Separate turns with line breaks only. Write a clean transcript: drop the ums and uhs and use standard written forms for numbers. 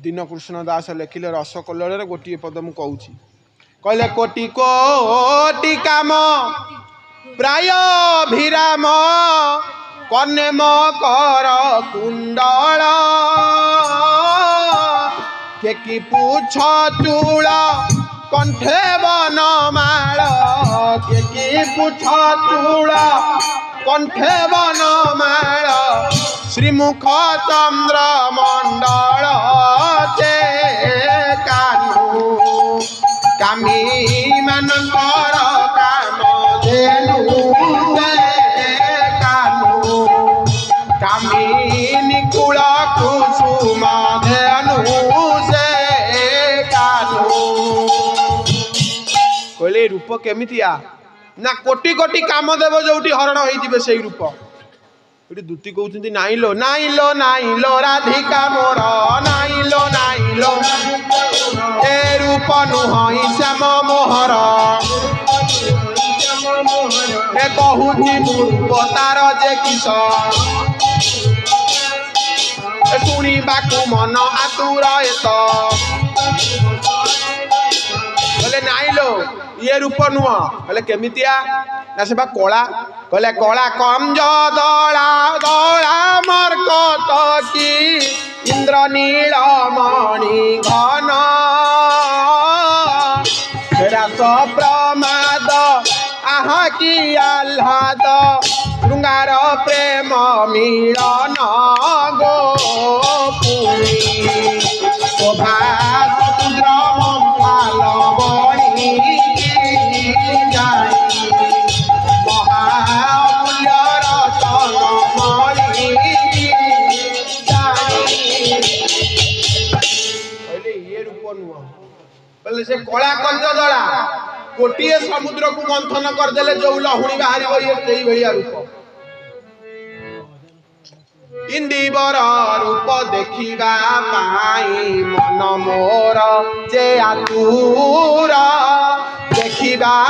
दीनकृष्ण दास लिखिले रसकल्लोल गोटे पद मु कहूँ कहले कोटि कोटि काम प्राय भिराम कने मकर कुंडल के कि पूछ चूल कंठे बनमाल के कि पूछ चूल कंठे बनमाल श्रीमुख चंद्र मंडल जे कानू कामी मानकर काम धेनु कानू कामी निकुल कुसुम धेनु से कानू कहले रूप केमितिया ना कोटि कोटि काम देव जोटी हरण होइजिबे सेई रूप एटी दूती कहउछंती नाइलो नाइलो नाइलो राधिका मोर नाइलो नाइलो ए रूप नुहई श्याम मोहर ए कहूची रूप तार जे किस शुणिबाकू मन आतुर एत बोले नाइलो ये रूप नुह बोले केमितिया ना से कला कहले कला कंज दला दला मर्कट की इंद्र नीलमणि घन रास प्रमाद आहा की आह्लाद श्रृंगार प्रेम मिलन गो पुरी शोभा समुद्र मंथाल बणी से कला कंज दला गोटे समुद्र को मंथन करदे जो लहुणी बाहर रूप इंदिवर रूप देखा मन मोर जे आतुर देखा